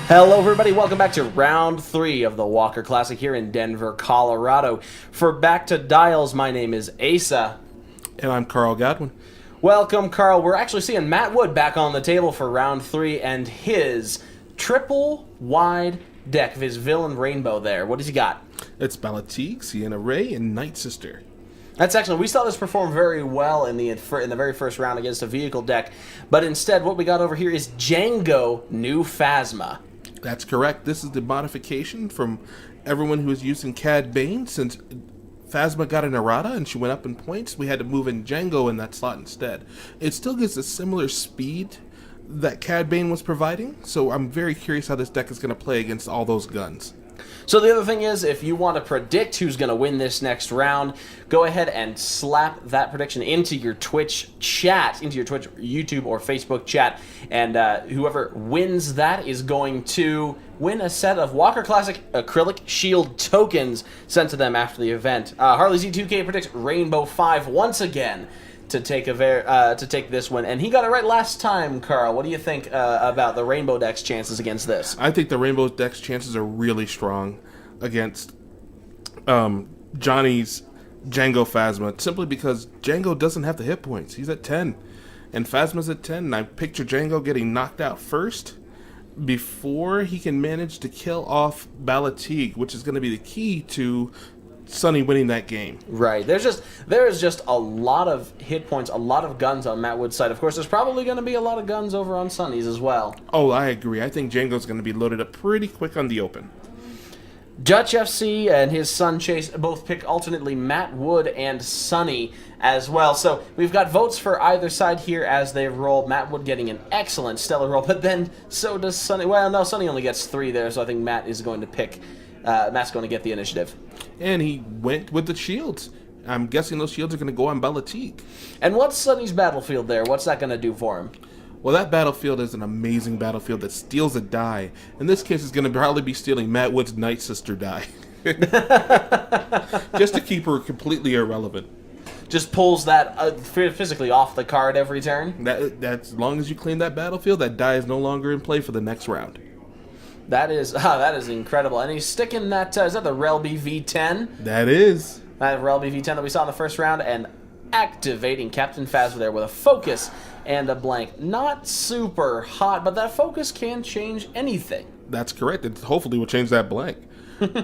Hello, everybody. Welcome back to round 3 of the Walker Classic here in Denver, Colorado. For Back to Dials, my name is Asa. And I'm Carl Godwin. Welcome, Carl. We're actually seeing Matt Wood back on the table for round 3 and his triple wide deck of his villain rainbow there. What does he got? It's Balatique, Sienna Ray, and Night Sister. That's excellent. We saw this perform very well in the very first round against a vehicle deck, but instead what we got over here is Jango, new Phasma. That's correct. This is the modification from everyone who was using Cad Bane. Since Phasma got an errata and she went up in points, we had to move in Jango in that slot instead. It still gives a similar speed that Cad Bane was providing, so I'm very curious how this deck is going to play against all those guns. So the other thing is, if you want to predict who's going to win this next round, go ahead and slap that prediction into your Twitch chat, into your Twitch, YouTube, or Facebook chat, and whoever wins that is going to win a set of Walker Classic acrylic shield tokens sent to them after the event. Harley Z2K predicts Rainbow 5 once again to take this one, and he got it right last time. Carl, what do you think about the Rainbow deck's chances against this? I think the Rainbow deck's chances are really strong against Johnny's Jango Phasma, simply because Jango doesn't have the hit points. He's at 10, and Phasma's at 10, and I picture Jango getting knocked out first before he can manage to kill off Balatique, which is going to be the key to Sonny winning that game. Right. There is just a lot of hit points, a lot of guns on Matt Wood's side. Of course, there's probably going to be a lot of guns over on Sonny's as well. Oh, I agree. I think Jango's going to be loaded up pretty quick on the open. Dutch FC and his son Chase both pick alternately Matt Wood and Sonny as well. So we've got votes for either side here as they roll. Matt Wood getting an excellent stellar roll, but then so does Sonny. Well, no, Sonny only gets 3 there, so I think Matt is going to pick. Matt's going to get the initiative. And he went with the shields. I'm guessing those shields are going to go on Balatique. And what's Sonny's battlefield there? What's that going to do for him? Well, that battlefield is an amazing battlefield that steals a die. In this case, it's going to probably be stealing Matt Wood's Night Sister die. Just to keep her completely irrelevant. Just pulls that physically off the card every turn? That's as long as you clean that battlefield, that die is no longer in play for the next round. That is incredible. And he's sticking that, is that the Relby V10? That is. That Relby V10 that we saw in the first round, and activating Captain Phasma there with a focus and a blank. Not super hot, but that focus can change anything. That's correct. It hopefully will change that blank. That's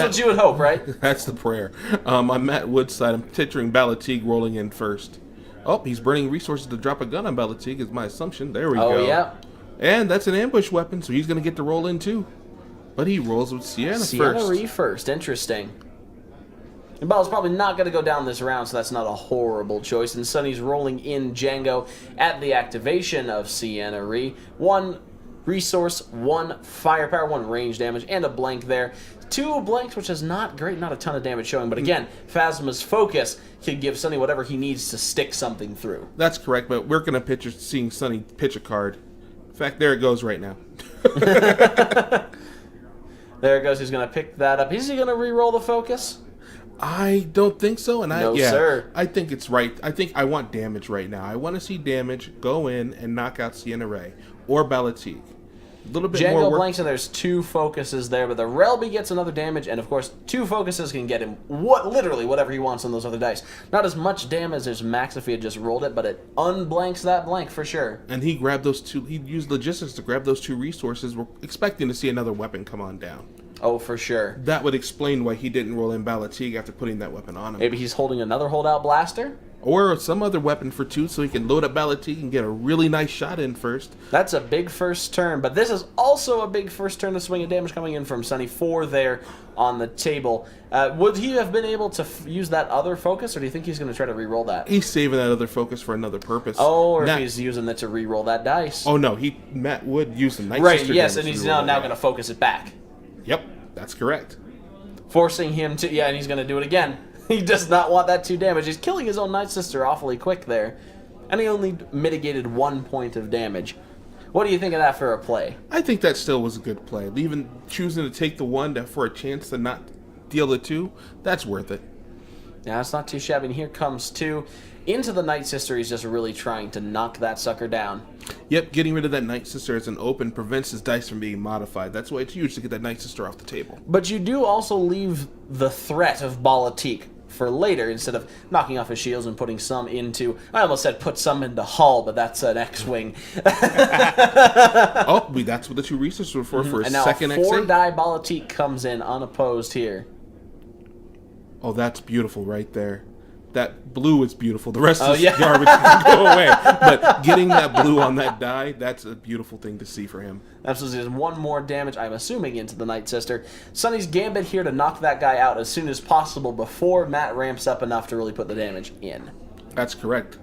what you would hope, right? That's the prayer. On Matt Wood's side, I'm picturing Balatique rolling in first. Oh, he's burning resources to drop a gun on Balatique is my assumption. There we go. Oh, yeah. And that's an ambush weapon, so he's going to get to roll in too. But he rolls with Sienna first. First. Interesting. And Ball's probably not going to go down this round, so that's not a horrible choice. And Sonny's rolling in Jango at the activation of Sienna Ree. 1 resource, 1 firepower, 1 range damage, and a blank there. 2 blanks, which is not great, not a ton of damage showing. But again, Phasma's focus can give Sonny whatever he needs to stick something through. That's correct, but we're going to seeing Sonny pitch a card. In fact, there it goes right now. There it goes. He's going to pick that up. Is he going to re-roll the focus? I don't think so. And sir. I think it's right. I think I want damage right now. I want to see damage go in and knock out Sienna Ray or Balatique. A little bit more Jango work. blanks, and there's 2 focuses there, but the Relby gets another damage, and of course, 2 focuses can get him literally whatever he wants on those other dice. Not as much damage as Max if he had just rolled it, but it unblanks that blank for sure. And he grabbed those 2. He used logistics to grab those 2 resources. We're expecting to see another weapon come on down. Oh, for sure. That would explain why he didn't roll in Balatique after putting that weapon on him. Maybe he's holding another holdout blaster? Or some other weapon for 2 so he can load up Balatique and get a really nice shot in first. That's a big first turn, but this is also a big first turn to swing of damage coming in from Sonny. 4 there on the table. Would he have been able to use that other focus, or do you think he's going to try to re-roll that? He's saving that other focus for another purpose. Oh, or if he's using it to re-roll that dice. Oh, no, Matt Wood used the Night Right, Sister yes, damage and he's to now re-roll that. going to focus it back. Yep, that's correct. Forcing him to, and he's going to do it again. He does not want that 2 damage. He's killing his own Night Sister awfully quick there. And he only mitigated 1 point of damage. What do you think of that for a play? I think that still was a good play. Even choosing to take the 1 for a chance to not deal the 2, that's worth it. Yeah, it's not too shabby. And here comes 2. Into the Night Sister, he's just really trying to knock that sucker down. Yep, getting rid of that Night Sister as an open prevents his dice from being modified. That's why it's huge to get that Night Sister off the table. But you do also leave the threat of Balatik for later, instead of knocking off his shields and putting some into... I almost said put some into Hull, but that's an X-Wing. That's what the 2 resources were for a And now second a X-8. 4-die Balatik comes in unopposed here. Oh, that's beautiful right there. That blue is beautiful. The rest is yeah. garbage can go away. But getting that blue on that die, that's a beautiful thing to see for him. Absolutely. There's 1 more damage, I'm assuming, into the Night Sister. Sonny's Gambit here to knock that guy out as soon as possible before Matt ramps up enough to really put the damage in. That's correct.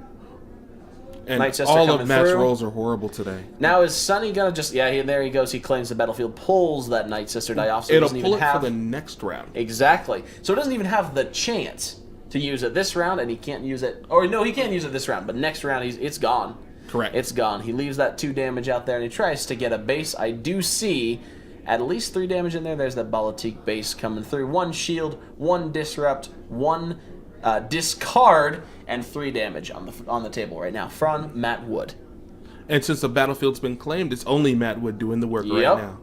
And Night Sister all of coming Matt's through. rolls are horrible today. Now is Sonny gonna just... Yeah, there he goes. He claims the battlefield, pulls that Night Sister die off. So It'll doesn't pull even it have... for the next round. Exactly. So it doesn't even have the chance to use it this round, and he can't use it... Or, no, he can't use it this round, but next round, it's gone. Correct. It's gone. He leaves that 2 damage out there, and he tries to get a base. I do see at least 3 damage in there. There's that Balatik base coming through. 1 shield, 1 disrupt, 1 discard, and 3 damage on the table right now from Matt Wood. And since the battlefield's been claimed, it's only Matt Wood doing the work right now.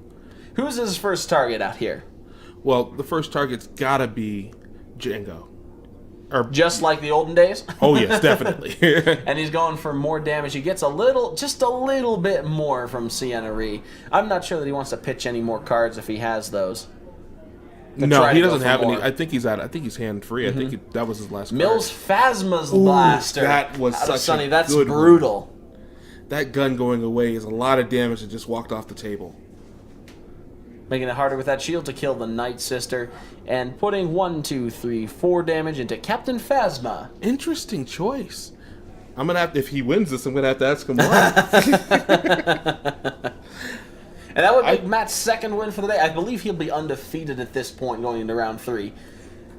Who's his first target out here? Well, the first target's gotta be Jango. Just like the olden days? Oh, yes, definitely. And he's going for more damage. He gets just a little bit more from Sienna Ree. I'm not sure that he wants to pitch any more cards if he has those. No, he doesn't have any. I think he's out. I think he's hand free. I think that was his last Mills card. Phasma's blaster. That was out such of Sonny. a That's good brutal. One. That gun going away is a lot of damage that just walked off the table. Making it harder with that shield to kill the Night Sister, and putting 1, 2, 3, 4 damage into Captain Phasma. Interesting choice. I'm gonna have to, if he wins this, I'm gonna have to ask him why. And that would make Matt's second win for the day. I believe he'll be undefeated at this point going into round 3.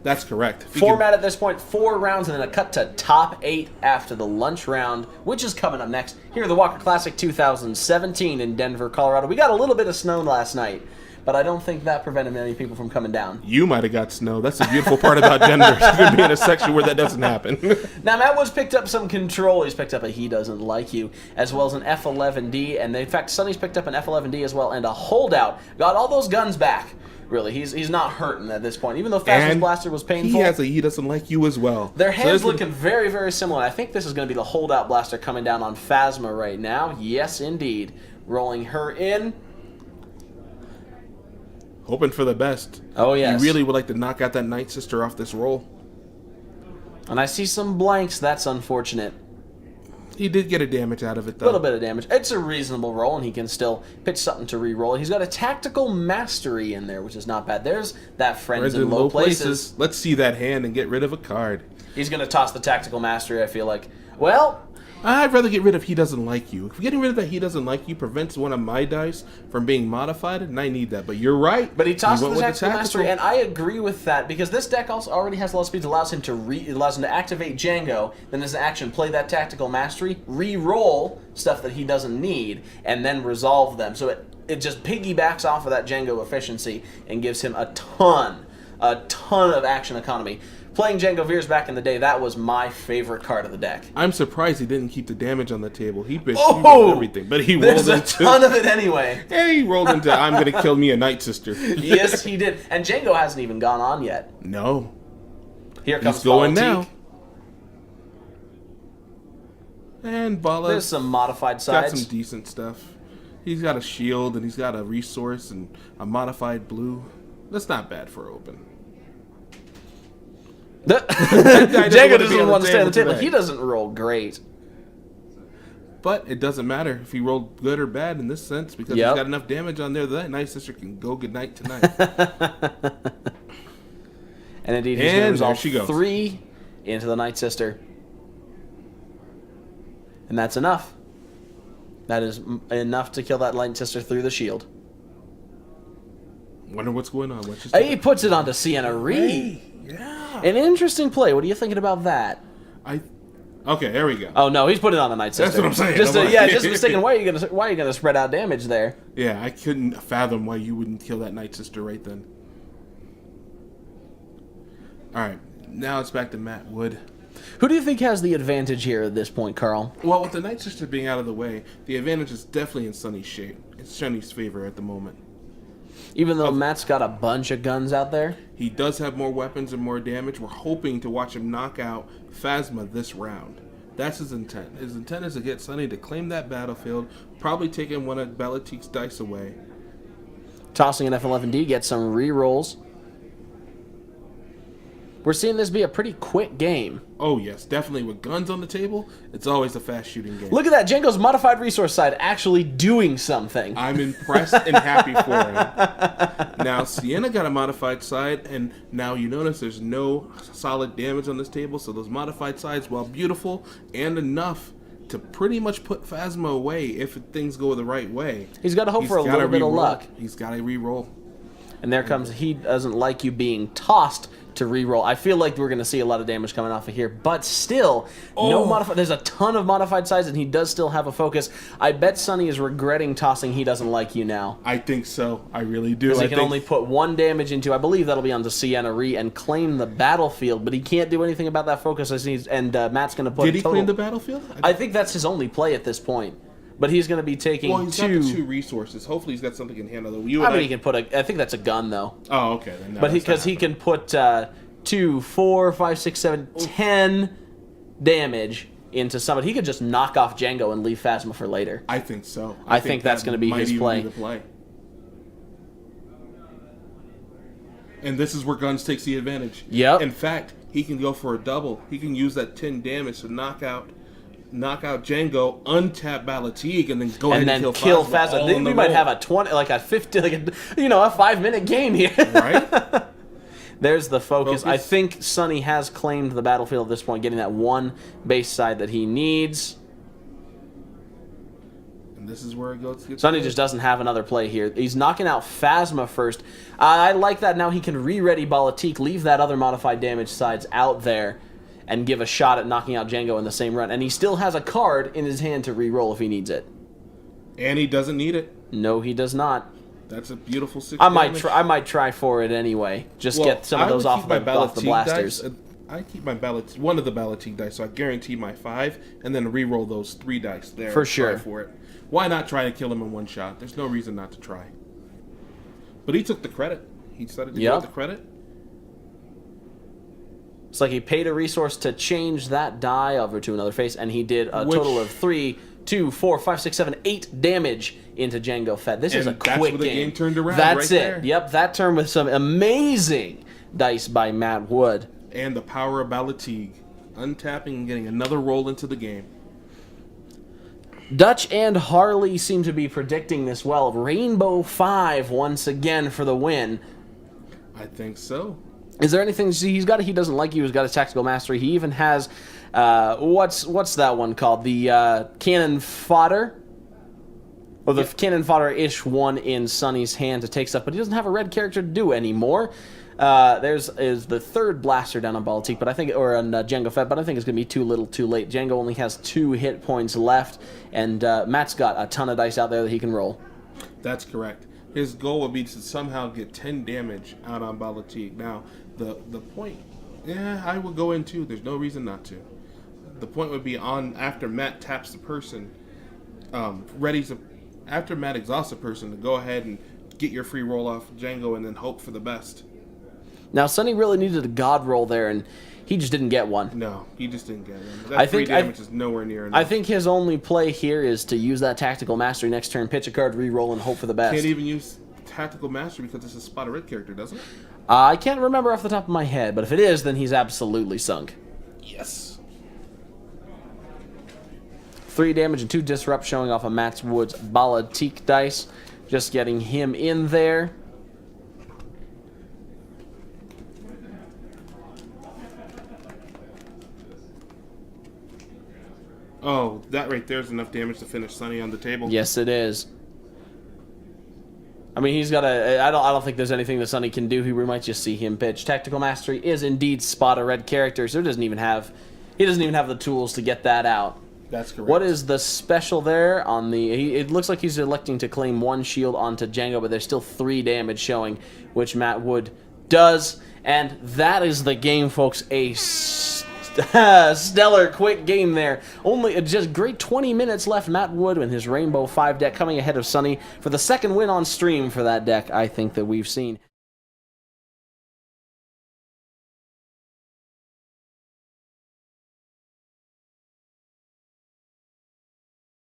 That's correct. Format at this point, 4 rounds and then a cut to top 8 after the lunch round, which is coming up next. Here at the Walker Classic 2017 in Denver, Colorado. We got a little bit of snow last night, but I don't think that prevented many people from coming down. You might have got snow. That's the beautiful part about Denver. You're going to be in a section where that doesn't happen. Now, Matt Woods picked up some control. He's picked up a He Doesn't Like You, as well as an F-11D, and in fact, Sonny's picked up an F-11D as well, and a holdout. Got all those guns back. Really, he's not hurting at this point, even though Phasma's blaster was painful. He has a He Doesn't Like You as well. Their hands looking very, very similar. I think this is going to be the holdout blaster coming down on Phasma right now. Yes, indeed. Rolling her in. Hoping for the best. Oh, yes. You really would like to knock out that Night Sister off this roll. And I see some blanks. That's unfortunate. He did get a damage out of it, though. A little bit of damage. It's a reasonable roll, and he can still pitch something to re-roll. He's got a tactical mastery in there, which is not bad. There's that friends in low places. Let's see that hand and get rid of a card. He's going to toss the tactical mastery, I feel like. Well, I'd rather get rid of He Doesn't Like You. If getting rid of that He Doesn't Like You prevents one of my dice from being modified, and I need that. But you're right. But he tosses the tactical mastery, and I agree with that, because this deck also already has a lot of speed. It allows him to activate Jango, then as an action, play that tactical mastery, re-roll stuff that he doesn't need, and then resolve them. So it just piggybacks off of that Jango efficiency and gives him a ton of action economy. Playing Jango Veers back in the day, that was my favorite card of the deck. I'm surprised he didn't keep the damage on the table. He rolled everything, but he rolled into... There's a ton of it anyway. Yeah, he rolled into, I'm going to kill me a Night Sister. Yes, he did. And Jango hasn't even gone on yet. No. Here comes He's going Balatik. now. And Bala... There's some modified sides. Got some decent stuff. He's got a shield, and he's got a resource, and a modified blue. That's not bad for open. Jango doesn't want to stay on the table. He doesn't roll great. But it doesn't matter if he rolled good or bad in this sense, because he's got enough damage on there that Night Sister can go good night tonight. And indeed, he's going to resolve 3 into the Night Sister. And that's enough. That is enough to kill that Night Sister through the shield. Wonder what's going on. He puts it onto Sienna Ree. Hey, yeah. An interesting play. What are you thinking about that? Okay, there we go. Oh no, he's putting it on the Night Sister. That's what I'm saying. Just mistaken. Why are you gonna spread out damage there? Yeah, I couldn't fathom why you wouldn't kill that Night Sister right then. All right, Now it's back to Matt Wood. Who do you think has the advantage here at this point, Carl? Well, with the Night Sister being out of the way, the advantage is definitely in Sonny's shape. It's Sonny's favor at the moment. Even though Matt's got a bunch of guns out there? He does have more weapons and more damage. We're hoping to watch him knock out Phasma this round. That's his intent. His intent is to get Sonny to claim that battlefield, probably taking one of Balatik's dice away. Tossing an F11D, get some re-rolls. We're seeing this be a pretty quick game. Oh, yes. Definitely with guns on the table, it's always a fast-shooting game. Look at that. Jango's modified resource side actually doing something. I'm impressed and happy for him. Now, Sienna got a modified side, and now you notice there's no solid damage on this table, so those modified sides, while beautiful and enough to pretty much put Phasma away if things go the right way. He's got to hope for a little bit of luck. He's got to re-roll. And there comes, he doesn't like you being tossed to re-roll. I feel like we're going to see a lot of damage coming off of here, but still, no modified. There's a ton of modified sides, and he does still have a focus. I bet Sonny is regretting tossing He Doesn't Like You now. I think so. I really do. Because he can only put one damage into, I believe that'll be onto Sienna Re and claim the battlefield, but he can't do anything about that focus. And Matt's going to put Did he claim the battlefield? I think that's his only play at this point. But he's going to be taking he's got the 2 resources. Hopefully he's got something in hand. He can put I think that's a gun, though. Oh, okay. Then no, but because he can put 2, 4, 5, 6, 7, 10 damage into somebody. He could just knock off Jango and leave Phasma for later. I think so. I think that's going to be his play. Be the play. And this is where guns takes the advantage. Yep. In fact, he can go for a double. He can use that 10 damage to knock out Jango, untap Balatik, and then go ahead and kill Phasma. Then we might have a 20, like a 50, like a 5-minute game here. Right? There's the focus. I think Sonny has claimed the battlefield at this point, getting that one base side that he needs. And this is where it goes. Sonny just doesn't have another play here. He's knocking out Phasma first. I like that. Now he can re-ready Balatik, leave that other modified damage sides out there, and give a shot at knocking out Jango in the same run. And he still has a card in his hand to re-roll if he needs it. And he doesn't need it. No, he does not. That's a beautiful 6 I might try for it anyway. Just get some of those off the blasters. Dice. I keep my one of the Balatik dice, so I guarantee my 5, and then re-roll those 3 dice there. For sure. For it. Why not try to kill him in one shot? There's no reason not to try. But he took the credit. He decided to get the credit. It's like he paid a resource to change that die over to another face, and he did a total of 3, 2, 4, 5, 6, 7, 8 damage into Jango Fett. This is a quick game. That's where the game turned around. That's right it. There. Yep, that turned with some amazing dice by Matt Wood. And the power of Balatik, untapping and getting another roll into the game. Dutch and Harley seem to be predicting this well. Rainbow 5 once again for the win. I think so. Is there anything he's got? He doesn't like you. He's got a tactical mastery. He even has what's that one called? The cannon fodder, or the cannon fodder-ish one in Sonny's hand to take stuff. But he doesn't have a red character to do anymore. There's the 3rd blaster down on Balatik, but I think, or on Jango Fett, but I think it's gonna be too little, too late. Jango only has 2 hit points left, and Matt's got a ton of dice out there that he can roll. That's correct. His goal would be to somehow get 10 damage out on Balatik. Now, the point, I would go in too. There's no reason not to. The point would be on after Matt taps the person, after Matt exhausts a person, to go ahead and get your free roll off Jango and then hope for the best. Now, Sonny really needed a god roll there, and he just didn't get one. No, he just didn't get one. That 3 damage is nowhere near enough. I think his only play here is to use that tactical mastery next turn, pitch a card, re-roll, and hope for the best. Can't even use tactical mastery because it's a spot red character, doesn't it? I can't remember off the top of my head, but if it is, then he's absolutely sunk. Yes. 3 damage and 2 disrupt showing off of Matt Wood's Balatik dice. Just getting him in there. Oh, that right there is enough damage to finish Sonny on the table. Yes, it is. I mean, he's got a. I don't think there's anything that Sonny can do. We might just see him pitch. Tactical mastery is indeed spot a red character, so he doesn't even have the tools to get that out. That's correct. What is the special there on the? It looks like he's electing to claim 1 shield onto Jango, but there's still 3 damage showing, which Matt Wood does. And that is the game, folks. A stellar quick game there. Only just great 20 minutes left. Matt Wood and his Rainbow 5 deck coming ahead of Sonny for the second win on stream for that deck I think that we've seen.